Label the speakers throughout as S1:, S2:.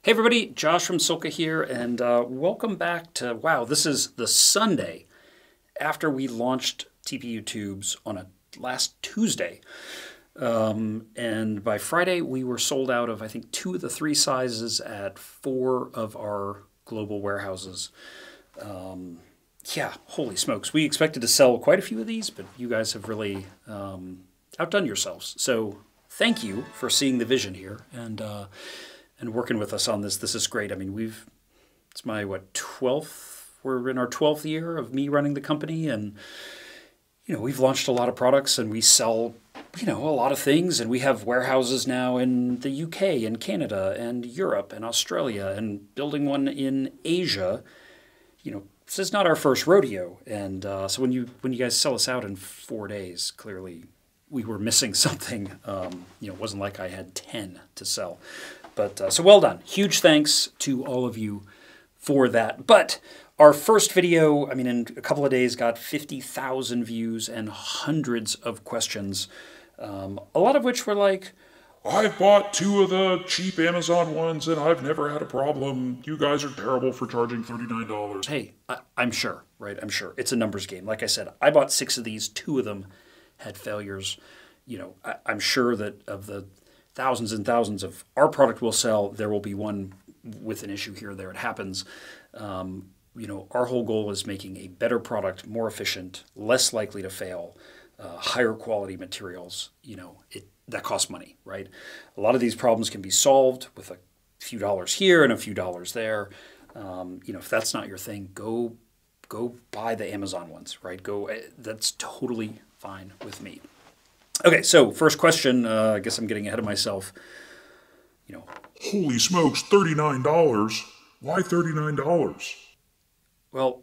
S1: Hey everybody, Josh from SILCA here, and welcome back to, wow, this is the Sunday after we launched TPU Tubes on last Tuesday. And by Friday we were sold out of, I think, 2 of the 3 sizes at 4 of our global warehouses. Yeah, holy smokes. We expected to sell quite a few of these, but you guys have really outdone yourselves. So thank you for seeing the vision here and working with us on this. This is great. I mean, it's my, 12th? We're in our 12th year of me running the company, and, we've launched a lot of products and we sell, a lot of things, and we have warehouses now in the UK and Canada and Europe and Australia and building one in Asia. This is not our first rodeo. And so when you guys sell us out in 4 days, clearly we were missing something. It wasn't like I had 10 to sell. But so well done. Huge thanks to all of you for that. But our first video, in a couple of days, got 50,000 views and hundreds of questions. A lot of which were like,
S2: I've bought 2 of the cheap Amazon ones and I've never had a problem. You guys are terrible for charging $39.
S1: Hey, I'm sure, right? I'm sure. It's a numbers game. Like I said, I bought 6 of these. 2 of them had failures. I'm sure that of the thousands and thousands of our product will sell, there will be one with an issue here or there. It happens. Our whole goal is making a better product, more efficient, less likely to fail, higher quality materials. That costs money, right? A lot of these problems can be solved with a few dollars here and a few dollars there. If that's not your thing, go buy the Amazon ones, right? That's totally fine with me. Okay, so first question, I guess I'm getting ahead of myself.
S2: Holy smokes, $39. Why $39?
S1: Well,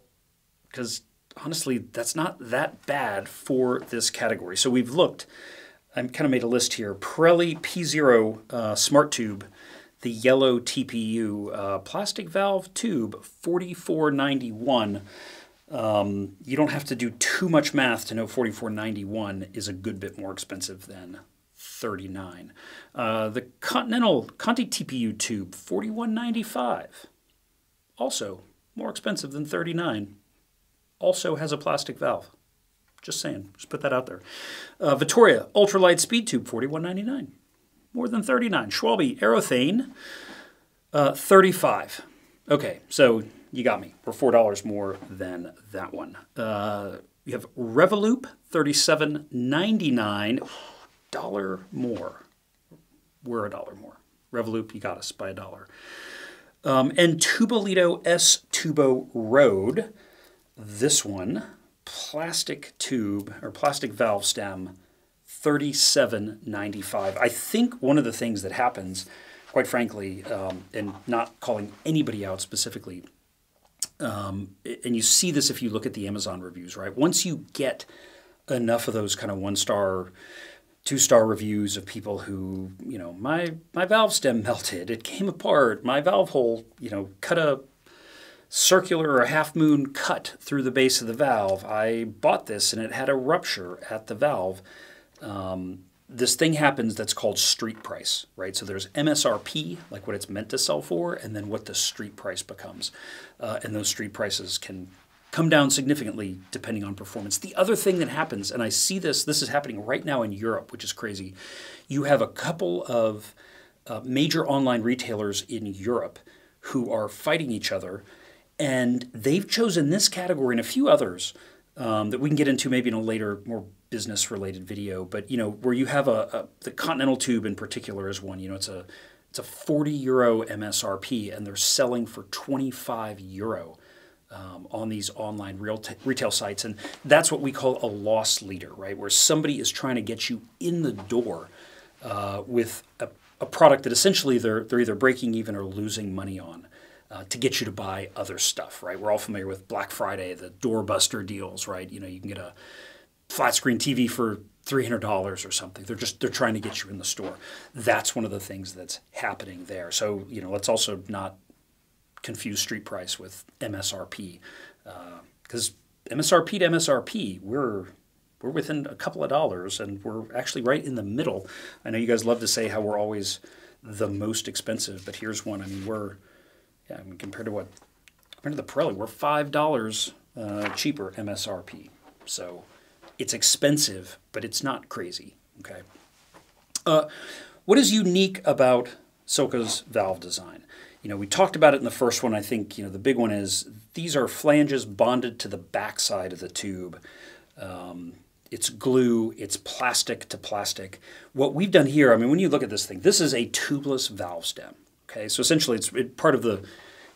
S1: because honestly, that's not that bad for this category. So we've looked, I kind of made a list here. Pirelli P0 Smart Tube, the yellow TPU plastic valve tube, $44.91. You don't have to do too much math to know $44.91 is a good bit more expensive than $39. The Conti TPU Tube, $41.95. Also more expensive than $39. Also has a plastic valve. Just saying. Just put that out there. Vittoria Ultralight Speed Tube, $41.99. More than $39. Schwalbe Aerothane, $35. Okay, so you got me. We're $4 more than that one. You have Revolup, $37.99. $1 more. We're $1 more. Revolup, you got us by $1. And Tubolito S Tubo Road. This one, plastic tube or plastic valve stem, $37.95. I think one of the things that happens, quite frankly, and not calling anybody out specifically, and you see this if you look at the Amazon reviews, right? Once you get enough of those kind of 1-star, 2-star reviews of people who, my valve stem melted, it came apart, my valve hole, cut a circular or a half-moon cut through the base of the valve. I bought this and it had a rupture at the valve. This thing happens that's called street price, right? So there's MSRP, like what it's meant to sell for, and then what the street price becomes. And those street prices can come down significantly depending on performance. The other thing that happens, and I see this is happening right now in Europe, which is crazy. You have a couple of major online retailers in Europe who are fighting each other, and they've chosen this category and a few others that we can get into maybe in a later, more business-related video. But where you have the Continental Tube in particular is one. It's a €40 MSRP, and they're selling for €25 on these online retail sites, and that's what we call a loss leader, right? Where somebody is trying to get you in the door with a product that essentially they're either breaking even or losing money on. To get you to buy other stuff, right? We're all familiar with Black Friday, the doorbuster deals, right? You can get a flat screen TV for $300 or something. They're trying to get you in the store. That's one of the things that's happening there. So, let's also not confuse street price with MSRP, because MSRP to MSRP, we're within a couple of dollars, and we're actually right in the middle. I know you guys love to say how we're always the most expensive, but here's one. I mean, compared to the Pirelli, we're $5 cheaper MSRP. So it's expensive, but it's not crazy. Okay. What is unique about SILCA's valve design? We talked about it in the first one. I think, the big one is these are flanges bonded to the backside of the tube. It's glue, it's plastic to plastic. What we've done here, I mean, when you look at this thing, this is a tubeless valve stem. Okay, so essentially it's part of the...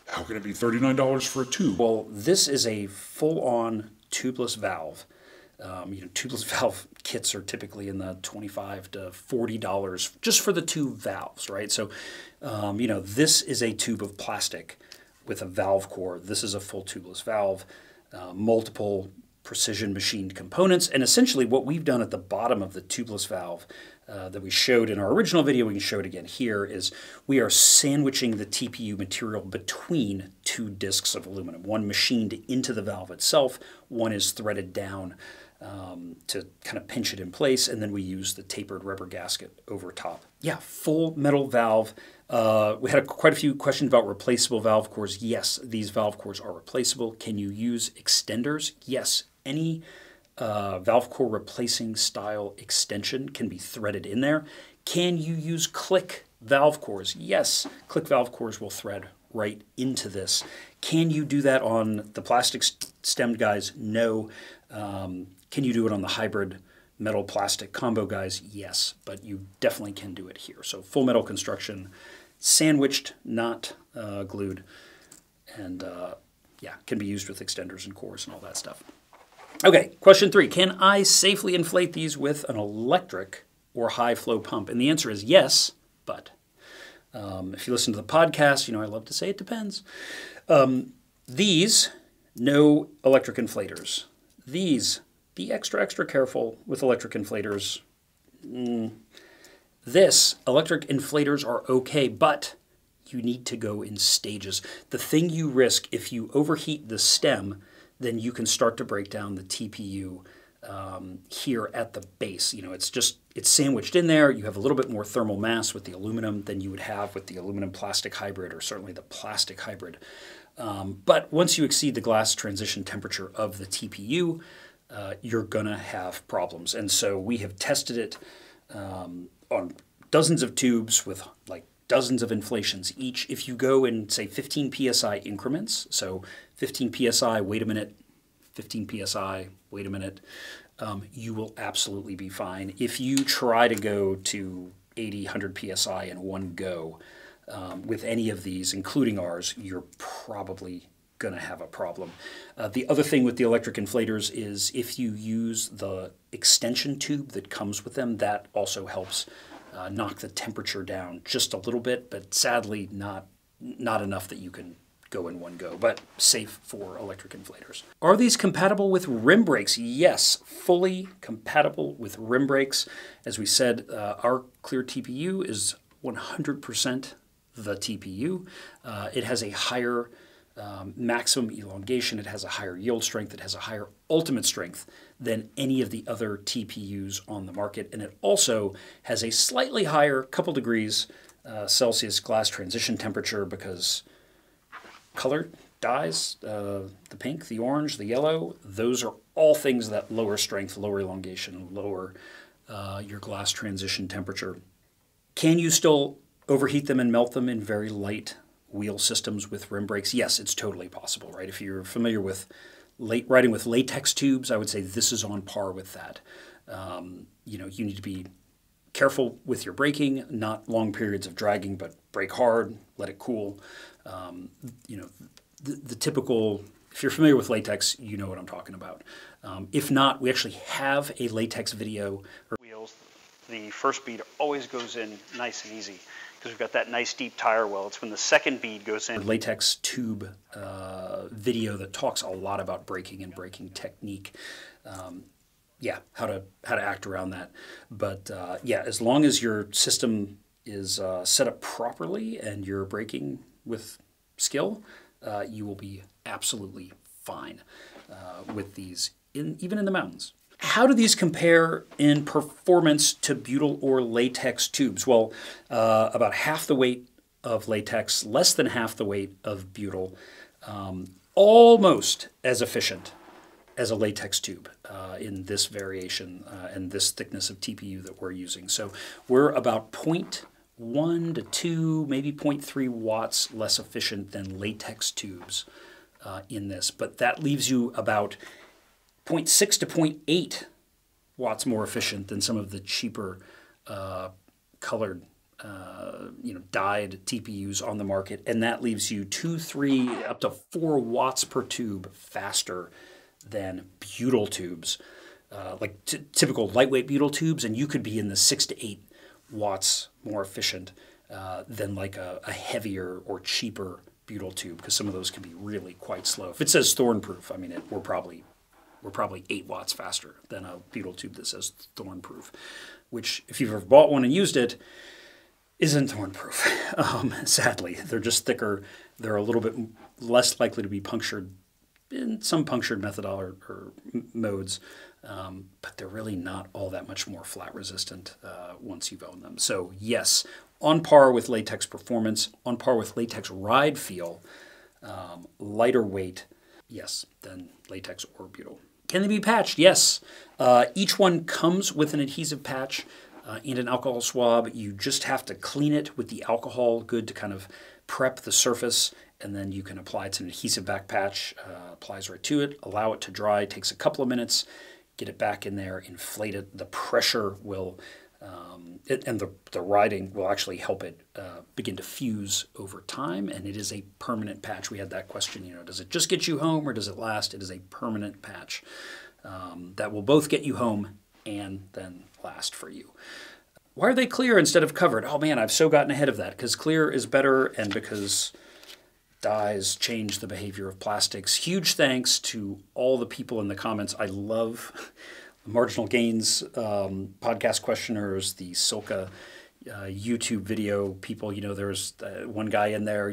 S2: How can it be $39 for a tube?
S1: Well, this is a full-on tubeless valve. Tubeless valve kits are typically in the $25 to $40 just for the two valves, right? So, this is a tube of plastic with a valve core. This is a full tubeless valve, multiple precision machined components, and essentially what we've done at the bottom of the tubeless valve that we showed in our original video, we can show it again here, is we are sandwiching the TPU material between two discs of aluminum, one machined into the valve itself, one is threaded down to kind of pinch it in place, and then we use the tapered rubber gasket over top. Yeah, full metal valve. We had quite a few questions about replaceable valve cores. Yes, these valve cores are replaceable. Can you use extenders? Yes, any valve core replacing style extension can be threaded in there. Can you use click valve cores? Yes, click valve cores will thread right into this. Can you do that on the plastic stemmed guys? No. Can you do it on the hybrid metal plastic combo guys? Yes, but you definitely can do it here. So full metal construction, sandwiched, not glued, and can be used with extenders and cores and all that stuff. Okay, question 3. Can I safely inflate these with an electric or high flow pump? And the answer is yes, but if you listen to the podcast, I love to say it depends. These, no electric inflators. These, be extra careful with electric inflators. This, electric inflators are okay, but you need to go in stages. The thing you risk if you overheat the stem, then you can start to break down the TPU here at the base. It's sandwiched in there. You have a little bit more thermal mass with the aluminum than you would have with the aluminum plastic hybrid, or certainly the plastic hybrid. But once you exceed the glass transition temperature of the TPU, you're gonna have problems. And so we have tested it on dozens of tubes with like dozens of inflations each. If you go in, say, 15 PSI increments, so 15 PSI, wait a minute, 15 PSI, wait a minute, you will absolutely be fine. If you try to go to 80, 100 PSI in one go with any of these, including ours, you're probably going to have a problem. The other thing with the electric inflators is if you use the extension tube that comes with them, that also helps knock the temperature down just a little bit, but sadly not enough that you can go in one go, but safe for electric inflators. Are these compatible with rim brakes? Yes, fully compatible with rim brakes. As we said, our clear TPU is 100% the TPU. It has a higher maximum elongation, it has a higher yield strength, it has a higher ultimate strength than any of the other TPUs on the market, and it also has a slightly higher, couple degrees Celsius glass transition temperature because color dyes, the pink, the orange, the yellow, those are all things that lower strength, lower elongation, lower your glass transition temperature. Can you still overheat them and melt them in very light wheel systems with rim brakes? Yes, it's totally possible, right? If you're familiar with riding with latex tubes, I would say this is on par with that. You need to be careful with your braking, not long periods of dragging, but brake hard, let it cool. The typical, if you're familiar with latex, you know what I'm talking about. If not, we actually have a latex video. Wheels, the first bead always goes in nice and easy because we've got that nice deep tire well. It's when the second bead goes in. Latex tube video that talks a lot about braking and braking technique. How to act around that. But as long as your system is set up properly and you're braking with skill, you will be absolutely fine with these, even in the mountains. How do these compare in performance to butyl or latex tubes? Well, about half the weight of latex, less than half the weight of butyl, almost as efficient as a latex tube in this variation and this thickness of TPU that we're using. So we're about 0.1 to 2, maybe 0.3 watts less efficient than latex tubes in this. But that leaves you about 0.6 to 0.8 watts more efficient than some of the cheaper colored dyed TPUs on the market, and that leaves you 2, 3, up to 4 watts per tube faster than butyl tubes, like typical lightweight butyl tubes, and you could be in the 6 to 8 watts more efficient than like a heavier or cheaper butyl tube, because some of those can be really quite slow. If it says thorn-proof, I mean, we're probably 8 watts faster than a butyl tube that says thorn-proof, which if you've ever bought one and used it, isn't thorn-proof. Sadly, they're just thicker. They're a little bit less likely to be punctured in some punctured methodology or modes, but they're really not all that much more flat resistant once you've owned them. So yes, on par with latex performance, on par with latex ride feel, lighter weight, yes, than latex or butyl. Can they be patched? Yes. Each one comes with an adhesive patch and an alcohol swab. You just have to clean it with the alcohol good to kind of prep the surface, and then you can apply it to an adhesive back patch, applies right to it, allow it to dry, takes a couple of minutes, get it back in there, inflate it. The pressure will, and the riding will actually help it begin to fuse over time, and it is a permanent patch. We had that question, does it just get you home or does it last? It is a permanent patch that will both get you home and then last for you. Why are they clear instead of covered? Oh man, I've so gotten ahead of that, because clear is better and because dyes change the behavior of plastics. Huge thanks to all the people in the comments. I love the Marginal Gains podcast questioners, the SILCA YouTube video people. There's one guy in there,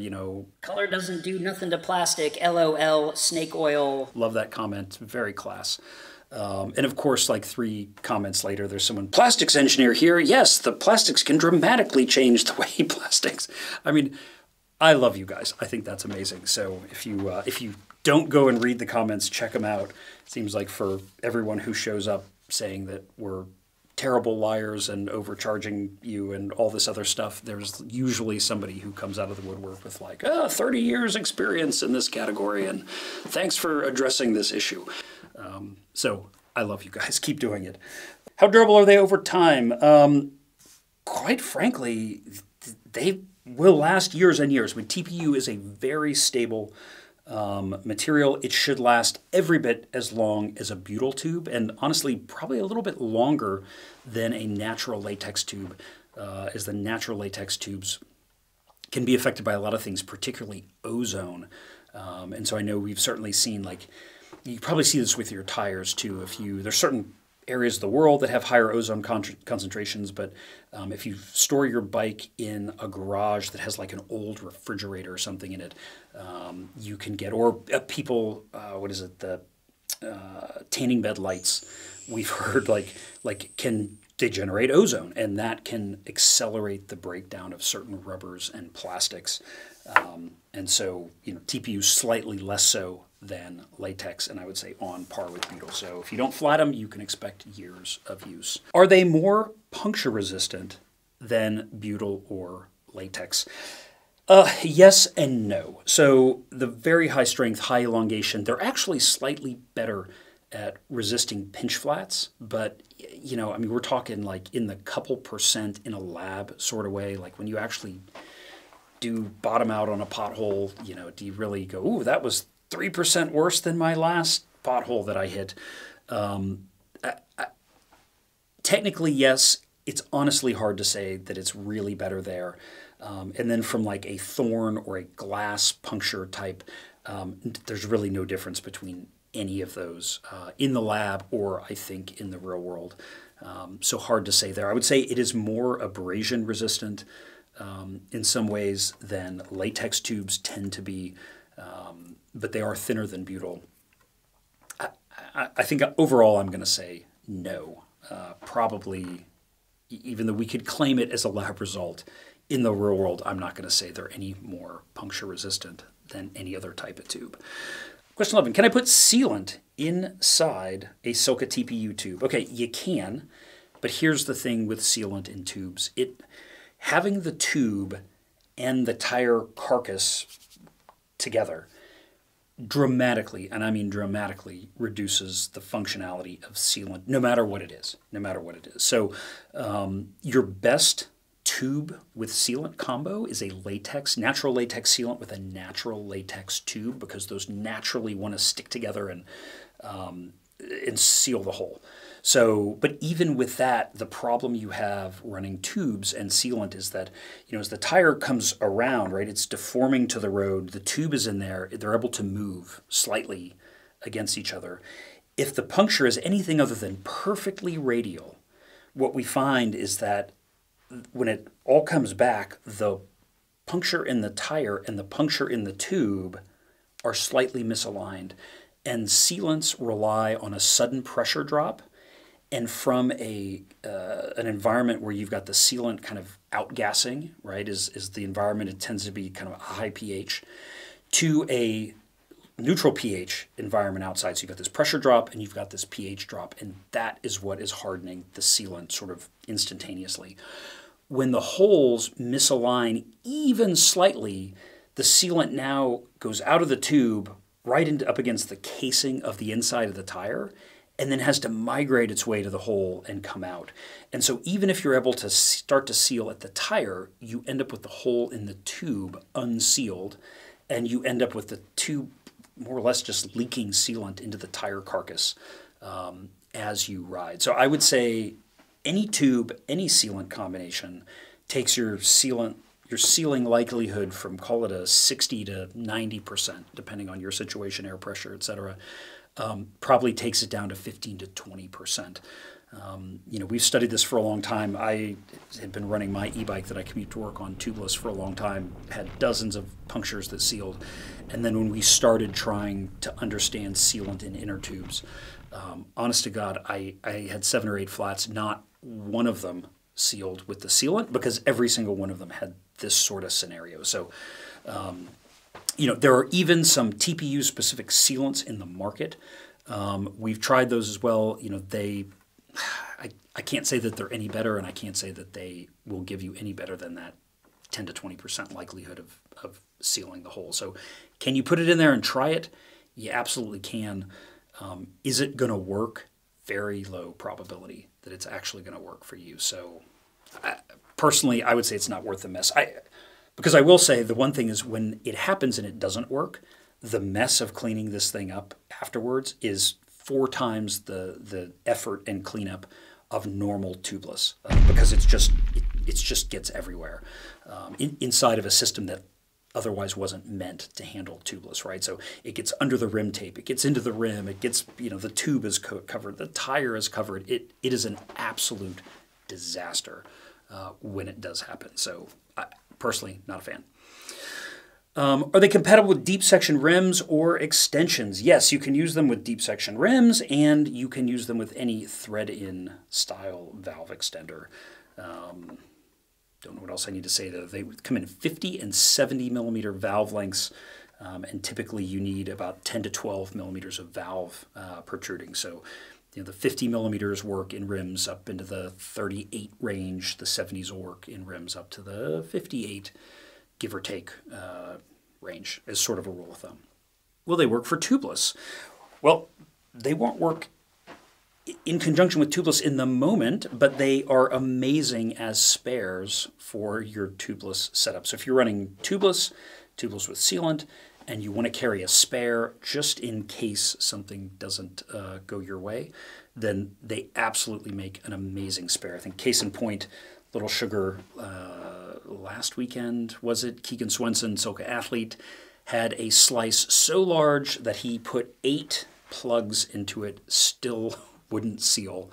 S3: color doesn't do nothing to plastic, LOL, snake oil.
S1: Love that comment, very class. And of course, like 3 comments later, there's someone, plastics engineer here. Yes, the plastics can dramatically change the way plastics. I mean, I love you guys. I think that's amazing. So if you don't go and read the comments, check them out. It seems like for everyone who shows up saying that we're terrible liars and overcharging you and all this other stuff, there's usually somebody who comes out of the woodwork with like, 30 years experience in this category, and thanks for addressing this issue. So I love you guys. Keep doing it. How durable are they over time? Quite frankly, they will last years and years. TPU is a very stable material. It should last every bit as long as a butyl tube, and honestly, probably a little bit longer than a natural latex tube, as the natural latex tubes can be affected by a lot of things, particularly ozone. And so I know we've certainly seen, like, you probably see this with your tires too. There's certain areas of the world that have higher ozone concentrations, but if you store your bike in a garage that has like an old refrigerator or something in it, you can get, or people, the tanning bed lights, we've heard can generate ozone, and that can accelerate the breakdown of certain rubbers and plastics. And so, TPU slightly less so than latex, and I would say on par with butyl. So if you don't flat them, you can expect years of use. Are they more puncture resistant than butyl or latex? Yes and no. So the very high strength, high elongation, they're actually slightly better at resisting pinch flats, but we're talking like in the couple percent in a lab sort of way. Like when you actually do bottom out on a pothole, do you really go, ooh, that was 3% worse than my last pothole that I hit? Technically, yes. It's honestly hard to say that it's really better there. And then from like a thorn or a glass puncture type, there's really no difference between any of those in the lab or I think in the real world. So hard to say there. I would say it is more abrasion resistant in some ways than latex tubes tend to be, but they are thinner than butyl. I think overall I'm going to say no. Probably, even though we could claim it as a lab result, in the real world, I'm not going to say they're any more puncture resistant than any other type of tube. Question 11, can I put sealant inside a SILCA TPU tube? Okay, you can, but here's the thing with sealant in tubes. Having the tube and the tire carcass together dramatically, and I mean dramatically, reduces the functionality of sealant, no matter what it is, So your best tube with sealant combo is a natural latex sealant with a natural latex tube, because those naturally want to stick together and seal the hole. So, but even with that, the problem you have running tubes and sealant is that, as the tire comes around, right, it's deforming to the road, the tube is in there, they're able to move slightly against each other. If the puncture is anything other than perfectly radial, what we find is that when it all comes back, the puncture in the tire and the puncture in the tube are slightly misaligned. And sealants rely on a sudden pressure drop. And from an environment where you've got the sealant kind of outgassing, right, is the environment, it tends to be kind of a high pH, to a neutral pH environment outside. So you've got this pressure drop and you've got this pH drop, and that is what is hardening the sealant sort of instantaneously. When the holes misalign even slightly, the sealant now goes out of the tube right up against the casing of the inside of the tire, and then has to migrate its way to the hole and come out. And so even if you're able to start to seal at the tire, you end up with the hole in the tube unsealed, and you end up with the tube more or less just leaking sealant into the tire carcass as you ride. So I would say any tube, any sealant combination takes your sealing likelihood from, call it a 60 to 90%, depending on your situation, air pressure, etc. Probably takes it down to 15 to 20%. We've studied this for a long time. I had been running my e-bike that I commute to work on tubeless for a long time, had dozens of punctures that sealed. And then when we started trying to understand sealant in inner tubes, honest to God, I had 7 or 8 flats, not one of them sealed with the sealant, because every single one of them had this sort of scenario. So, there are even some TPU-specific sealants in the market. We've tried those as well. I can't say that they're any better, and I can't say that they will give you any better than that 10 to 20% likelihood of sealing the hole. So can you put it in there and try it? You absolutely can. Is it going to work? Very low probability that it's actually going to work for you. So personally, I would say it's not worth the mess. Because I will say the one thing is, when it happens and it doesn't work, the mess of cleaning this thing up afterwards is 4 times the effort and cleanup of normal tubeless, because it just gets everywhere inside of a system that otherwise wasn't meant to handle tubeless, right? So it gets under the rim tape, it gets into the rim, it gets, the tube is covered, the tire is covered. It is an absolute disaster when it does happen. So personally, not a fan. Are they compatible with deep section rims or extensions? Yes, you can use them with deep section rims, and you can use them with any thread-in style valve extender. Don't know what else I need to say though. They come in 50 and 70 millimeter valve lengths, and typically you need about 10 to 12 millimeters of valve protruding. So the 50 millimeters work in rims up into the 38 range. The 70s will work in rims up to the 58, give or take, range, as sort of a rule of thumb. Will they work for tubeless? Well, they won't work in conjunction with tubeless in the moment, but they are amazing as spares for your tubeless setup. So if you're running tubeless with sealant, and you want to carry a spare just in case something doesn't go your way, then they absolutely make an amazing spare. I think case in point, Little Sugar last weekend, was it? Keegan Swenson, SILCA athlete, had a slice so large that he put 8 plugs into it, still wouldn't seal.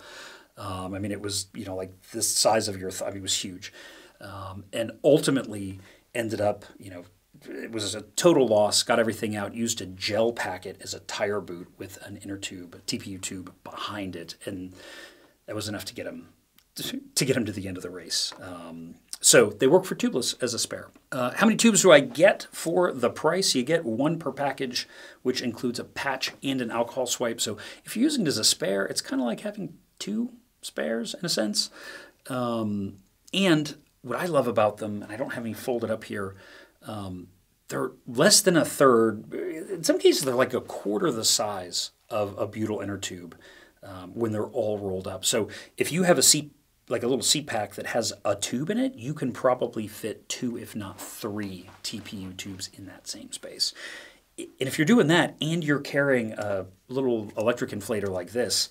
S1: It was, like this size of your thumb. It was huge. And ultimately ended up, it was a total loss, got everything out, used a gel packet as a tire boot with an inner tube, a TPU tube behind it, and that was enough to get him to the end of the race. So they work for tubeless as a spare. How many tubes do I get for the price? You get one per package, which includes a patch and an alcohol swipe. So if you're using it as a spare, it's kind of like having two spares in a sense. And what I love about them, and I don't have any folded up here, they're less than a third. In some cases, they're like a quarter the size of a butyl inner tube when they're all rolled up. So if you have a seat, like a little seat pack that has a tube in it, you can probably fit 2, if not 3 TPU tubes in that same space. And if you're doing that and you're carrying a little electric inflator like this,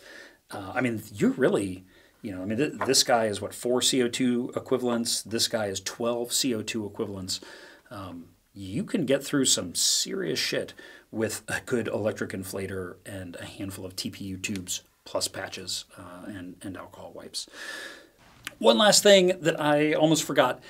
S1: I mean, you're really, this guy is what, 4 CO2 equivalents. This guy is 12 CO2 equivalents. You can get through some serious shit with a good electric inflator and a handful of TPU tubes plus patches and alcohol wipes. One last thing that I almost forgot.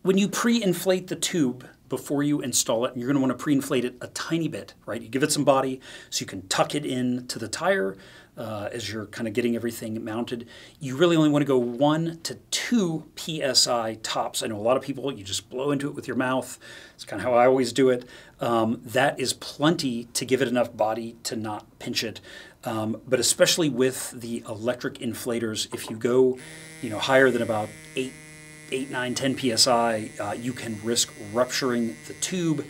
S1: When you pre-inflate the tube before you install it, you're going to want to pre-inflate it a tiny bit, right? You give it some body so you can tuck it in to the tire as you're kind of getting everything mounted. You really only want to go 1 to 2 PSI tops. I know a lot of people, you just blow into it with your mouth. It's kind of how I always do it. That is plenty to give it enough body to not pinch it. But especially with the electric inflators, if you go higher than about 8, 9, 10 PSI, you can risk rupturing the tube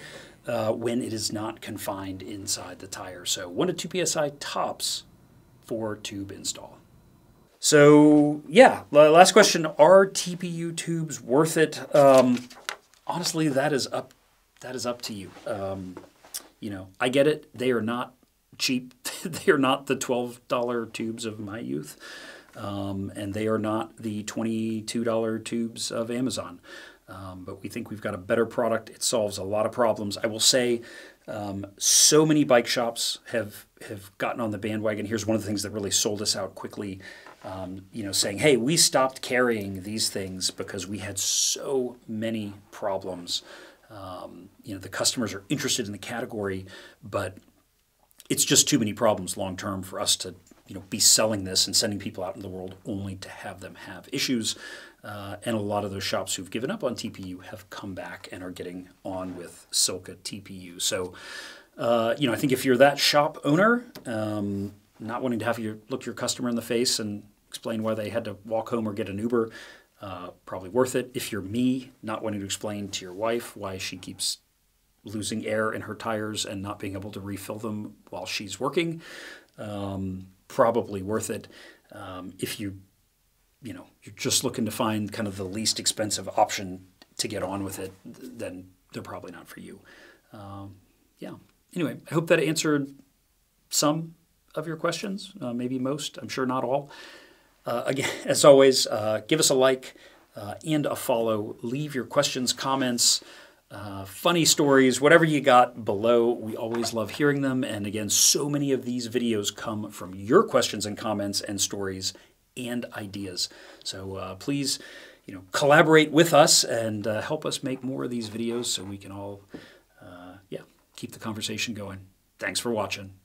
S1: when it is not confined inside the tire. So 1 to 2 PSI tops for tube install. So yeah, last question, are TPU tubes worth it? Honestly, that is up to you. I get it. They are not cheap. They are not the $12 tubes of my youth. And they are not the $22 tubes of Amazon. But we think we've got a better product. It solves a lot of problems. I will say so many bike shops have gotten on the bandwagon. Here's one of the things that really sold us out quickly, saying, hey, we stopped carrying these things because we had so many problems. The customers are interested in the category, but it's just too many problems long term for us to be selling this and sending people out in the world only to have them have issues. And a lot of those shops who've given up on TPU have come back and are getting on with SILCA TPU. So, I think if you're that shop owner, not wanting to have you look your customer in the face and explain why they had to walk home or get an Uber, probably worth it. If you're me, not wanting to explain to your wife why she keeps losing air in her tires and not being able to refill them while she's working, probably worth it. If you're just looking to find kind of the least expensive option to get on with it, then they're probably not for you. Yeah. Anyway, I hope that answered some of your questions, maybe most, I'm sure not all. Again, as always, give us a like and a follow. Leave your questions, comments, funny stories, whatever you got below. We always love hearing them. And again, so many of these videos come from your questions and comments and stories and ideas. So please, collaborate with us and help us make more of these videos so we can all, keep the conversation going. Thanks for watching.